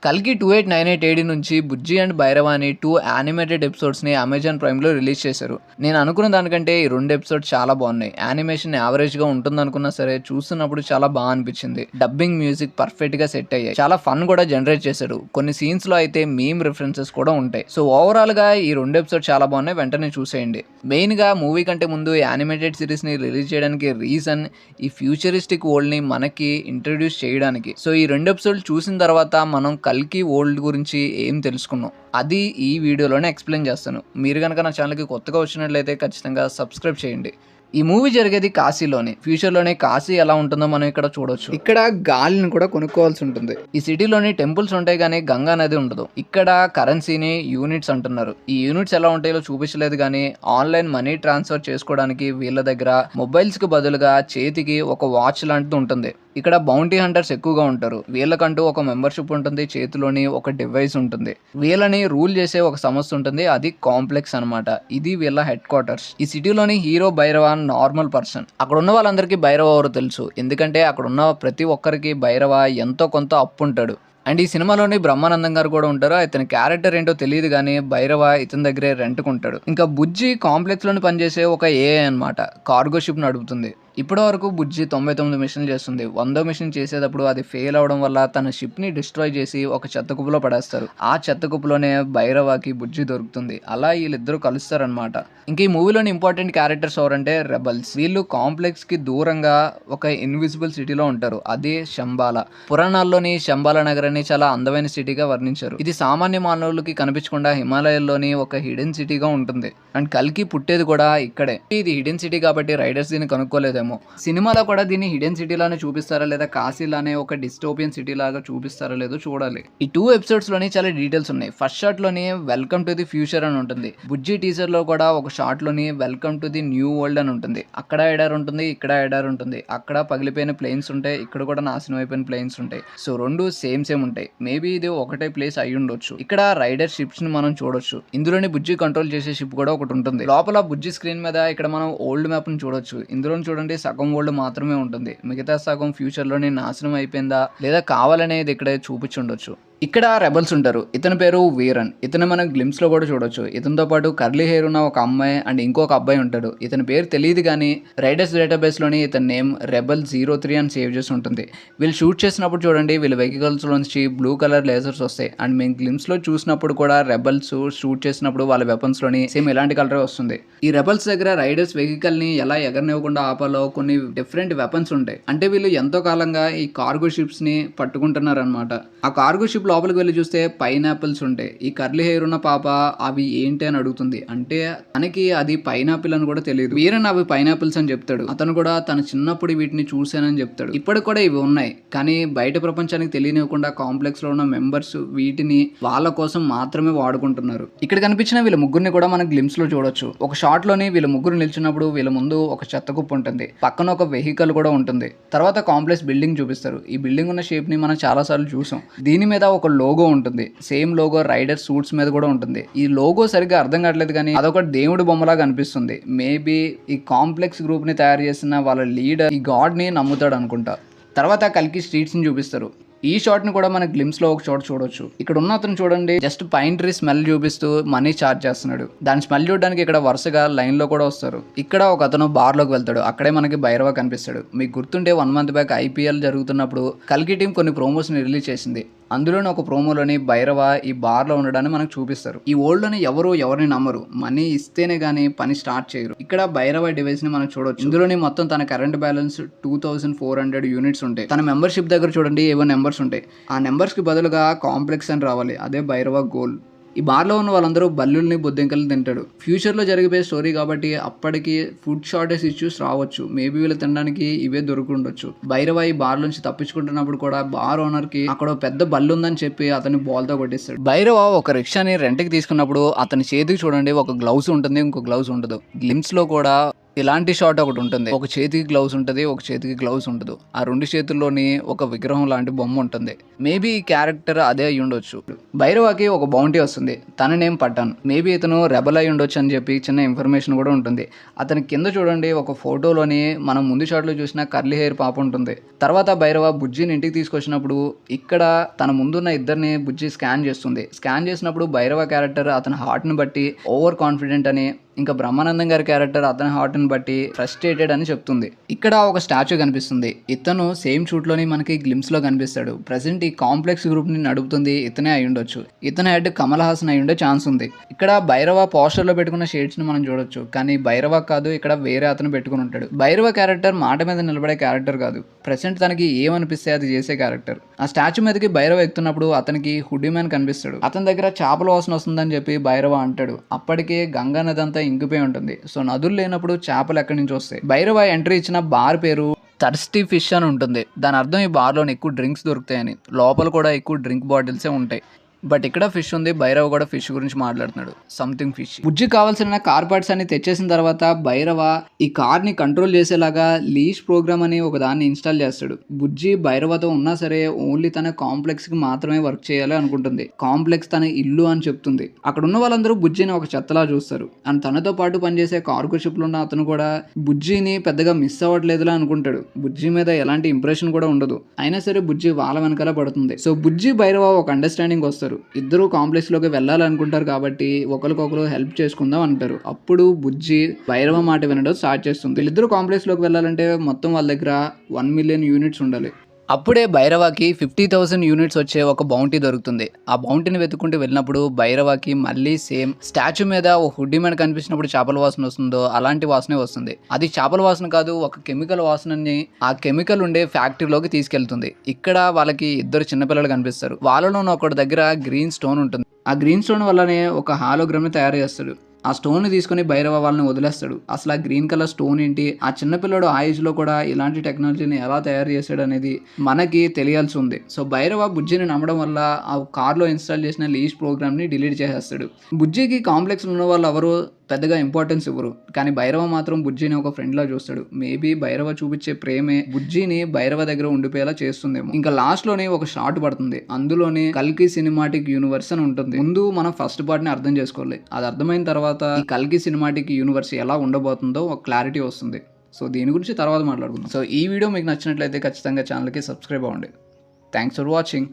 కల్కి 2898 ఏడి నుంచి బుజ్జి అండ్ భైరవ అని 2 యానిమేటెడ్ ఎపిసోడ్స్ని అమెజాన్ ప్రైమ్లో రిలీజ్ చేశారు. నేను అనుకున్న దానికంటే ఈ 2 ఎపిసోడ్స్ చాలా బాగున్నాయి. యానిమేషన్ యావరేజ్గా ఉంటుందనుకున్నా సరే చూస్తున్నప్పుడు చాలా బాగా అనిపించింది. డబ్బింగ్, మ్యూజిక్ పర్ఫెక్ట్గా సెట్ అయ్యాయి. చాలా ఫన్ కూడా జనరేట్ చేశారు. కొన్ని సీన్స్లో అయితే మీమ్ రిఫరెన్సెస్ కూడా ఉంటాయి. సో ఓవరాల్గా ఈ 2 ఎపిసోడ్ చాలా బాగున్నాయి. వెంటనే చూసేయండి. మెయిన్గా మూవీ కంటే ముందు యానిమేటెడ్ సిరీస్ని రిలీజ్ చేయడానికి రీజన్ ఈ ఫ్యూచరిస్టిక్ వరల్డ్ని మనకి ఇంట్రడ్యూస్ చేయడానికి. సో ఈ 2 ఎపిసోడ్లు చూసిన తర్వాత మనం కల్కి వరల్డ్ గురించి ఏం తెలుసుకున్నాం అది ఈ వీడియోలోనే ఎక్స్ప్లెయిన్ చేస్తాను. మీరు కనుక నా ఛానల్కి కొత్తగా వచ్చినట్లయితే ఖచ్చితంగా సబ్స్క్రైబ్ చేయండి. ఈ మూవీ జరిగేది కాశీలోనే. ఫ్యూచర్లోనే కాశీ ఎలా ఉంటుందో మనం ఇక్కడ చూడొచ్చు. ఇక్కడ గాలిని కూడా కొనుక్కోవాల్సి ఉంటుంది. ఈ సిటీలోని టెంపుల్స్ ఉంటాయి కానీ గంగా నది ఉండదు. ఇక్కడ కరెన్సీని యూనిట్స్ అంటున్నారు. ఈ యూనిట్స్ ఎలా ఉంటాయో చూపించలేదు కానీ ఆన్లైన్ మనీ ట్రాన్స్ఫర్ చేసుకోవడానికి వీళ్ళ దగ్గర మొబైల్స్ కి బదులుగా చేతికి ఒక వాచ్ లాంటిది ఉంటుంది. ఇక్కడ బౌంటీ హంటర్స్ ఎక్కువగా ఉంటారు. వీళ్ళకంటూ ఒక మెంబర్షిప్ ఉంటుంది. చేతిలోని ఒక డివైస్ ఉంటుంది. వీళ్ళని రూల్ చేసే ఒక సంస్థ ఉంటుంది. అది కాంప్లెక్స్ అన్నమాట. ఇది వీళ్ళ హెడ్ క్వార్టర్స్. ఈ సిటీలోని హీరో భైరవ నార్మల్ పర్సన్. అక్కడ ఉన్న వాళ్ళందరికీ భైరవ ఎవరో తెలుసు. ఎందుకంటే అక్కడ ఉన్న ప్రతి ఒక్కరికి భైరవ ఎంతో కొంత అప్పు ఉంటాడు. అండ్ ఈ సినిమాలోని బ్రహ్మానందం గారు కూడా ఉంటారు. ఇతని క్యారెక్టర్ ఏంటో తెలియదు కానీ భైరవ ఇతని దగ్గరే రెంట్కుంటాడు. ఇంకా బుజ్జి కాంప్లెక్స్ లోని పనిచేసే ఒక ఏఐ అన్నమాట. కార్గో షిప్ నడుపుతుంది. ఇప్పటి వరకు బుజ్జి 99 మిషన్లు చేస్తుంది. 100వ మిషన్ చేసేటప్పుడు అది ఫెయిల్ అవడం వల్ల తన షిప్ ని డిస్ట్రాయ్ చేసి ఒక చెత్త కుప్పలో పడేస్తారు. ఆ చెత్త కుప్పలోనే భైరవకి బుజ్జి దొరుకుతుంది. అలా వీళ్ళిద్దరూ కలుస్తారనమాట. ఇంకా ఈ మూవీలోని ఇంపార్టెంట్ క్యారెక్టర్స్ ఎవరంటే రెబల్స్. వీళ్ళు కాంప్లెక్స్ కి దూరంగా ఒక ఇన్విజిబుల్ సిటీలో ఉంటారు. అదే శంబాల. పురాణాల్లోని శంబాల నగరాన్ని చాలా అందమైన సిటీగా వర్ణించారు. ఇది సామాన్య మానవులకి కనిపించకుండా హిమాలయాల్లోని ఒక హిడెన్ సిటీగా ఉంటుంది. అండ్ కల్కి పుట్టేది కూడా ఇక్కడే. ఇది హిడెన్ సిటీ కాబట్టి రైడర్స్ దీన్ని కనుక్కోలేదేమో. సినిమాలో కూడా దీన్ని హిడెన్ సిటీ లానే చూపిస్తారా లేదా కాశీలానే ఒక డిస్టోపియన్ సిటీ లాగా చూపిస్తారా లేదో చూడాలి. ఈ 2 ఎపిసోడ్స్ లోని చాలా డీటెయిల్స్ ఉన్నాయి. ఫస్ట్ షాట్ లోని వెల్కమ్ టు ది ఫ్యూచర్ అని ఉంటుంది. బుజ్జి టీజర్ లో కూడా ఒక షాట్ లోని welcome to the new world అని ఉంటుంది. అక్కడ ఎడార్ ఉంటుంది, ఇక్కడ ఎడార్ ఉంటుంది. అక్కడ పగిలిపోయిన ప్లేన్స్ ఉంటాయి, ఇక్కడ కూడా నాశనం అయిపోయిన ప్లేన్స్ ఉంటాయి. సో రెండు సేమ్ ఉంటాయి. మేబీ ఇది ఒకటే ప్లేస్ అయి ఉండొచ్చు. ఇక్కడ రైడర్ షిప్స్ ని మనం చూడొచ్చు. ఇందులోని బుజ్జి కంట్రోల్ చేసే షిప్ కూడా ఒకటి ఉంటుంది. లోపల బుజ్జి స్క్రీన్ మీద ఇక్కడ మనం ఓల్డ్ మ్యాప్ ని చూడొచ్చు. ఇందులో చూడండి సగం వరల్డ్ మాత్రమే ఉంటుంది. మిగతా సగం ఫ్యూచర్ లోనే నాశనం అయిపోయిందా లేదా కావాలనేది ఇక్కడ చూపించుండొచ్చు. ఇక్కడ రెబల్స్ ఉంటారు. ఇతని పేరు వీరన్. ఇతను మనం గ్లిమ్స్ లో కూడా చూడొచ్చు. ఇతనితో పాటు కర్లీ హెయిర్ ఉన్న ఒక అమ్మాయి అండ్ ఇంకొక అబ్బాయి ఉంటాడు. ఇతని పేరు తెలియదు కానీ రైడర్స్ డేటాబేస్ లోని ఇతని నేమ్ రెబల్ 03 అని సేవ్ చేసి ఉంటుంది. వీళ్ళు షూట్ చేసినప్పుడు చూడండి వీళ్ళ వెహికల్స్ లోంచి బ్లూ కలర్ లేజర్స్ వస్తాయి. అండ్ మేము గ్లిమ్స్ లో చూసినప్పుడు కూడా రెబల్స్ షూట్ చేసినప్పుడు వాళ్ళ వెపన్స్ లోని సేమ్ ఇలాంటి కలర్ వస్తుంది. ఈ రెబల్స్ దగ్గర రైడర్స్ వెహికల్ ని ఎలా ఎగరనివ్వకుండా ఆపాలో కొన్ని డిఫరెంట్ వెపన్స్ ఉంటాయి. అంటే వీళ్ళు ఎంతో కాలంగా ఈ కార్గో షిప్స్ ని పట్టుకుంటున్నారు అనమాట. ఆ కార్గో షిప్ లోపలికి వెళ్ళి చూస్తే పైనాపిల్స్ ఉంటాయి. ఈ కర్లీ హెయిర్ ఉన్న పాప అవి ఏంటి అని అడుగుతుంది. అంటే తనకి అది పైనాపిల్ అని కూడా తెలియదు. వీరన్ అవి పైనాపిల్స్ అని చెప్తాడు. అతను కూడా తన చిన్నప్పుడు వీటిని చూశానని చెప్తాడు. ఇప్పటికి కూడా ఇవి ఉన్నాయి కానీ బయట ప్రపంచానికి తెలియనివ్వకుండా కాంప్లెక్స్ లో ఉన్న మెంబర్స్ వీటిని వాళ్ళ కోసం మాత్రమే వాడుకుంటున్నారు. ఇక్కడ కనిపించిన వీళ్ళ ముగ్గురిని కూడా మనం గ్లిమ్స్ లో చూడొచ్చు. ఒక షాట్ లోని వీళ్ళ ముగ్గురు నిల్చున్నప్పుడు వీళ్ళ ముందు ఒక చెత్త కుప్ప ఉంటుంది. పక్కన ఒక వెహికల్ కూడా ఉంటుంది. తర్వాత కాంప్లెక్స్ బిల్డింగ్ చూపిస్తారు. ఈ బిల్డింగ్ ఉన్న షేప్ ని మనం చాలా సార్లు చూసాం. దీని మీద ఒక లోగో ఉంటుంది. సేమ్ లోగో రైడర్ సూట్స్ మీద కూడా ఉంటుంది. ఈ లోగో సరిగ్గా అర్థం కావట్లేదు కానీ అదొక దేవుడి బొమ్మలాగా అనిపిస్తుంది. మేబీ ఈ కాంప్లెక్స్ గ్రూప్ ని తయారు చేసిన వాళ్ళ లీడర్ ఈ గాడ్ ని నమ్ముతాడు అనుకుంటా. తర్వాత కల్కి స్ట్రీట్స్ ని చూపిస్తారు. ఈ షాట్ ని కూడా మన గ్లిమ్స్ లో ఒక చోట చూడొచ్చు. ఇక్కడ ఉన్న అతను చూడండి జస్ట్ పైన్ ట్రీ స్మెల్ చూపిస్తూ మనీ చార్జ్ చేస్తున్నాడు. దాని స్మెల్ చూడడానికి ఇక్కడ వరుసగా లైన్ లో కూడా వస్తారు. ఇక్కడ ఒక అతను బార్ లోకి వెళ్తాడు. అక్కడే మనకి భైరవ కనిపిస్తాడు. మీకు గుర్తుంటే 1 మంత్ బ్యాక్ IPL జరుగుతున్నప్పుడు కల్కి టీం కొన్ని ప్రోమోస్ ని రిలీజ్ చేసింది. అందులోని ఒక ప్రోమోలోని భైరవ ఈ బార్ లో ఉండడాన్ని మనకు చూపిస్తారు. ఈ వరల్డ్ లోని ఎవరిని నమ్మరు. మనీ ఇస్తేనే గానీ పని స్టార్ట్ చేయరు. ఇక్కడ భైరవ డివైస్ ని మనం చూడొచ్చు. ఇందులోని మొత్తం తన కరెంట్ బ్యాలెన్స్ 2400 యూనిట్స్ ఉంటాయి. తన మెంబర్షిప్ దగ్గర చూడండి ఏవో నెంబర్స్ ఉంటాయి. ఆ నెంబర్స్ కి బదులుగా కాంప్లెక్స్ అని రావాలి. అదే భైరవ గోల్. ఈ బార్లో ఉన్న వాళ్ళందరూ బల్లుల్ని బొద్దింకలు తింటాడు. ఫ్యూచర్లో జరిగిపోయే స్టోరీ కాబట్టి అప్పటికి ఫుడ్ షార్టేజ్ ఇష్యూస్ రావచ్చు. మేబీ వీళ్ళు తినడానికి ఇవే దొరుకుండొచ్చు. భైరవ ఈ బార్ నుంచి తప్పించుకుంటున్నప్పుడు కూడా బార్ ఓనర్ కి అక్కడ పెద్ద బల్లు ఉందని చెప్పి అతన్ని బాల్తో కొట్టిస్తాడు. భైరవ ఒక రిక్షాని రెంట్కి తీసుకున్నప్పుడు అతని చేతికి చూడండి ఒక గ్లౌస్ ఉంటుంది, ఇంకో గ్లౌస్ ఉండదు. గ్లిమ్స్ లో కూడా ఇలాంటి షాట్ ఒకటి ఉంటుంది. ఒక చేతికి గ్లౌస్ ఉంటుంది, ఒక చేతికి గ్లౌస్ ఉండదు. ఆ 2 చేతుల్లోని ఒక విగ్రహం లాంటి బొమ్మ ఉంటుంది. మేబీ ఈ క్యారెక్టర్ అదే అయి ఉండొచ్చు. భైరవాకి ఒక బౌంటీ వస్తుంది. తన నేమ్ పట్టాన్. మేబీ ఇతను రెబల్ అయి ఉండొచ్చు అని చెప్పి చిన్న ఇన్ఫర్మేషన్ కూడా ఉంటుంది. అతని కింద చూడండి, ఒక ఫోటోలోని మనం ముందు షాట్లో చూసిన కర్లీ హెయిర్ పాప ఉంటుంది. తర్వాత భైరవ బుజ్జిని ఇంటికి తీసుకొచ్చినప్పుడు ఇక్కడ తన ముందున్న ఇద్దరిని బుజ్జి స్కాన్ చేస్తుంది. స్కాన్ చేసినప్పుడు భైరవ క్యారెక్టర్ అతని హార్ట్ని బట్టి ఓవర్ కాన్ఫిడెంట్ అని, ఇంకా బ్రహ్మానందం గారి క్యారెక్టర్ అతని హార్ట్ని బట్టి ఫ్రస్ట్రేటెడ్ అని చెప్తుంది. ఇక్కడ ఒక స్టాచ్యూ కనిపిస్తుంది. ఇతను సేమ్ షూట్లోని మనకి గ్లిమ్స్లో కనిపిస్తాడు. ప్రజెంట్ ఈ కాంప్లెక్స్ గ్రూప్ని నడుపుతుంది ఇతనే అయి ఉండొచ్చు. ఇతని హెడ్ కమల్ హాసన్ అయి ఉండే ఛాన్స్ ఉంది. ఇక్కడ భైరవ పోస్టర్లో పెట్టుకున్న షేడ్స్ని మనం చూడొచ్చు. కానీ భైరవ కాదు, ఇక్కడ వేరే అతను పెట్టుకుని ఉంటాడు. భైరవ క్యారెక్టర్ మాట మీద నిలబడే క్యారెక్టర్ కాదు. ప్రెసెంట్ తనకి ఏమనిపిస్తే అది చేసే క్యారెక్టర్. ఆ స్టాచ్యూ మీదకి భైరవ ఎక్కుతున్నప్పుడు అతనికి హుడీ మ్యాన్ కనిపిస్తాడు. అతని దగ్గర చేపల వాసన వస్తుందని చెప్పి భైరవ అంటాడు. అప్పటికే గంగా నది అంతా ఇంకిపోయి ఉంటుంది. సో నదులు లేనప్పుడు చేపలు ఎక్కడి నుంచి వస్తాయి? భైరవ ఎంట్రీ ఇచ్చిన బార్ పేరు థర్స్టీ ఫిష్ అని ఉంటుంది. దాని అర్థం ఈ బార్లోని ఎక్కువ డ్రింక్స్ దొరుకుతాయని. లోపల కూడా ఎక్కువ డ్రింక్ బాటిల్సే ఉంటాయి. బట్ ఇక్కడ ఫిష్ ఉంది. భైరవ కూడా ఫిష్ గురించి మాట్లాడుతున్నాడు. Something fish. బుజ్జి కావాల్సిన కార్ పార్ట్స్ అన్ని తెచ్చేసిన తర్వాత భైరవ ఈ కార్ ని కంట్రోల్ చేసేలాగా లీష్ ప్రోగ్రామ్ అని ఒక దాన్ని ఇన్స్టాల్ చేస్తాడు. బుజ్జి భైరవతో ఉన్నా సరే ఓన్లీ తన కాంప్లెక్స్ కి మాత్రమే వర్క్ చేయాలి అనుకుంటుంది. కాంప్లెక్స్ తన ఇల్లు అని చెప్తుంది. అక్కడ ఉన్న వాళ్ళందరూ బుజ్జిని ఒక చెత్తలా చూస్తారు. అండ్ తనతో పాటు పనిచేసే కార్గోషిప్ లో ఉన్న అతను కూడా బుజ్జిని పెద్దగా మిస్ అవ్వట్లేదులా అనుకుంటాడు. బుజ్జి మీద ఎలాంటి ఇంప్రెషన్ కూడా ఉండదు. అయినా సరే బుజ్జి వాళ్ళ వెనకాల పడుతుంది. సో బుజ్జి భైరవ ఒక అండర్స్టాండింగ్ వస్తారు. ఇద్దరు కాంప్లెక్స్ లోకి వెళ్ళాలనుకుంటారు కాబట్టి ఒకరికొకరు హెల్ప్ చేసుకుందాం అంటారు. అప్పుడు బుజ్జి భైరవ మాట వినడం స్టార్ట్ చేస్తుంది. వీళ్ళిద్దరు కాంప్లెక్స్ లోకి వెళ్ళాలంటే మొత్తం వాళ్ళ దగ్గర 1 మిలియన్ యూనిట్స్ ఉండాలి. అప్పుడే భైరవాకి 50,000 యూనిట్స్ వచ్చే ఒక బౌంటీ దొరుకుతుంది. ఆ బౌంటీని వెతుక్కుంటూ వెళ్ళినప్పుడు భైరవాకి మళ్ళీ సేమ్ స్టాచ్యూ మీద ఒక హుడ్డీ మ్యాన్ కనిపించినప్పుడు చేపల వాసన వస్తుందో అలాంటి వాసనే వస్తుంది. అది చేపల వాసన కాదు, ఒక కెమికల్ వాసనని ఆ కెమికల్ ఉండే ఫ్యాక్టరీలోకి తీసుకెళ్తుంది. ఇక్కడ వాళ్ళకి ఇద్దరు చిన్నపిల్లలు కనిపిస్తారు. వాళ్ళలో ఒకటి దగ్గర గ్రీన్ స్టోన్ ఉంటుంది. ఆ గ్రీన్ స్టోన్ వల్లనే ఒక హాలోగ్రామ్ ని తయారు చేస్తాడు. ఆ స్టోన్ ని తీసుకుని భైరవ వాళ్ళని వదిలేస్తాడు. అసలు ఆ గ్రీన్ కలర్ స్టోన్ ఏంటి, ఆ చిన్నపిల్లడు ఆ ఏజ్ లో కూడా ఇలాంటి టెక్నాలజీని ఎలా తయారు చేశాడు అనేది మనకి తెలియాల్సి ఉంది. సో భైరవ బుజ్జిని నమ్మడం వల్ల ఆ కార్ లో ఇన్స్టాల్ చేసిన లీజ్ ప్రోగ్రామ్ ని డిలీట్ చేసేస్తాడు. బుజ్జికి కాంప్లెక్స్ ఉన్న వాళ్ళు ఎవరు పెద్దగా ఇంపార్టెన్స్ ఇవ్వరు. కానీ భైరవ మాత్రం బుజ్జిని ఒక ఫ్రెండ్ లా చూస్తాడు. మేబీ భైరవ చూపించే ప్రేమే బుజ్జిని భైరవ దగ్గర ఉండిపోయేలా చేస్తుందేమో. ఇంకా లాస్ట్ లోనే ఒక షార్ట్ పడుతుంది. అందులోనే కల్కి సినిమాటిక్ యూనివర్స్ అని ఉంటుంది. ముందు మనం ఫస్ట్ పార్ట్ ని అర్థం చేసుకోవాలి. అది అర్థమైన తర్వాత ఈ కల్కి సినిమాటిక్ యూనివర్స్ ఎలా ఉండబోతుందో ఒక క్లారిటీ వస్తుంది. సో దీని గురించి తర్వాత మాట్లాడుకుందాం. సో ఈ వీడియో మీకు నచ్చినట్లయితే ఖచ్చితంగా ఛానల్కి సబ్స్క్రైబ్ అవ్వండి. Thanks for watching.